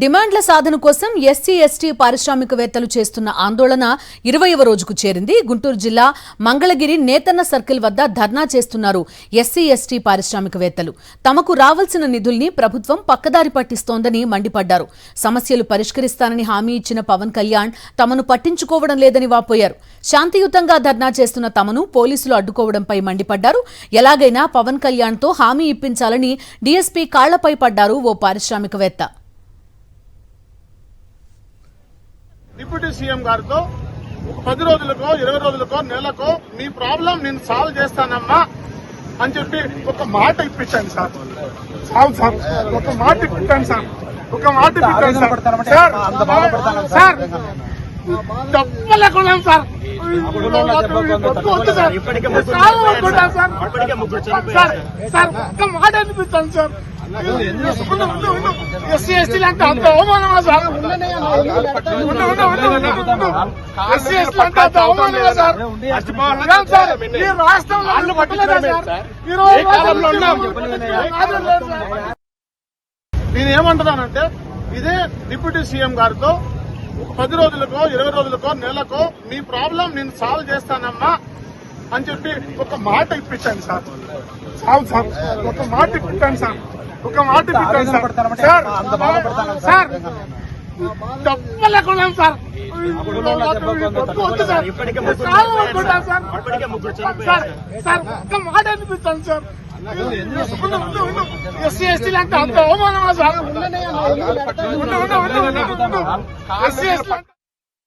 డిమాండ్ల సాధన కోసం SC ST పారిశ్రామికవేత్తలు చేస్తున్న ఆందోళన 20వ రోజుకు చేరింది. గుంటూరు జిల్లా మంగళగిరి నేతన్న సర్కిల్ వద్ద ధర్నా చేస్తున్నారు ఎస్సీ ఎస్టీ పారిశ్రామికవేత్తలు. తమకు రావాల్సిన నిధుల్ని ప్రభుత్వం పక్కదారి పట్టిస్తోందని మండిపడ్డారు. సమస్యలు పరిష్కరిస్తానని హామీ ఇచ్చిన పవన్ కళ్యాణ్ తమను పట్టించుకోవడం లేదని వాపోయారు. శాంతియుతంగా ధర్నా చేస్తున్న తమను పోలీసులు అడ్డుకోవడంపై మండిపడ్డారు. ఎలాగైనా పవన్ కళ్యాణ్తో హామీ ఇప్పించాలని డీఎస్పీ కాళ్లపై పడ్డారు ఓ పారిశ్రామికవేత్త. డిప్యూటీ సీఎం గారితో 10 రోజులకో 20 రోజులకో నెలకో మీ ప్రాబ్లం నేను సాల్వ్ చేస్తానమ్మా అని చెప్పి ఒక మాట ఇప్పించండి సార్. సాల్వ్ సార్, ఒక మాట ఇప్పించండి సార్, ఒక మాట ఇప్పించండి సార్. సార్ తప్పలేకుండా సార్ సార్ ఒక్క మాట అనిపించండి సార్. ఎస్సీ ఎస్టీ అంటే అంత అవమానమా సార్? ఎస్సీ ఎస్టీ అంటే అంత అవమానమా సార్? సార్ ఈ రాష్ట్రంలో నేను ఏమంటున్నానంటే, ఇదే డిప్యూటీ సీఎం గారితో 10 రోజులకో 20 రోజులకో నెలకో మీ ప్రాబ్లం నేను సాల్వ్ చేస్తానమ్మా అని చెప్పి ఒక మాట ఇప్పించండి సార్. సాల్వ్ సార్, ఒక మాట ఇప్పించండి సార్, ఒక మాట ఇప్పించండి సార్. సార్ తప్పలేకుండా సార్ సార్ ఒక్క మాట అనిపించండి సార్. ఎస్సీ ఎస్టీ అంటే అంత అవమానమా సార్?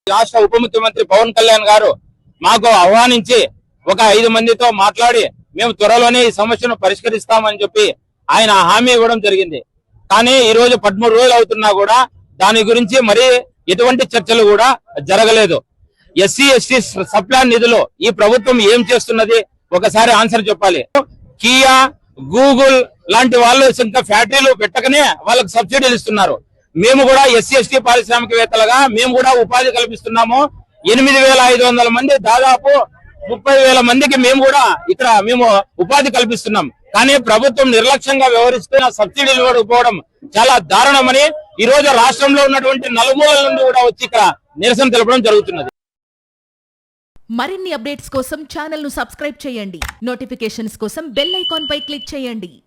రాష్ట్ర ఉప ముఖ్యమంత్రి పవన్ కళ్యాణ్ గారు మాకు ఆహ్వానించి ఒక 5 మందితో మాట్లాడి మేము త్వరలోనే ఈ సమస్యను పరిష్కరిస్తామని చెప్పి ఆయన హామీ ఇవ్వడం జరిగింది. కానీ ఈ రోజు 13 రోజులు అవుతున్నా కూడా దాని గురించి మరి ఎటువంటి చర్చలు కూడా జరగలేదు. ఎస్సీ ఎస్టీ సప్లాన్ నిధులు ఈ ప్రభుత్వం ఏం చేస్తున్నది ఒకసారి ఆన్సర్ చెప్పాలి. కియా, గూగుల్ లాంటి వాళ్ళు ఇంకా ఫ్యాక్టరీలు పెట్టకనే వాళ్ళకి సబ్సిడీలు ఇస్తున్నారు. మేము కూడా ఎస్సీ ఎస్టీ పారిశ్రామికవేత్తలుగా మేము కూడా ఉపాధి కల్పిస్తున్నాము. 8,500 మంది, దాదాపు 30,000 మందికి మేము కూడా ఇక్కడ ఉపాధి కల్పిస్తున్నాం. కానీ ప్రభుత్వం నిర్లక్ష్యంగా వ్యవహరిస్తున్న సబ్సిడీలు ఇవ్వకపోవడం చాలా దారుణమని ఈ రోజు రాష్ట్రంలో ఉన్నటువంటి నలుమూలల నుండి కూడా వచ్చి ఇక్కడ నిరసన తెలపడం జరుగుతున్నది. మరిన్ని అప్డేట్స్ కోసం ఛానల్ ను సబ్స్క్రైబ్ చేయండి. నోటిఫికేషన్స్ కోసం బెల్ ఐకాన్ పై క్లిక్ చేయండి.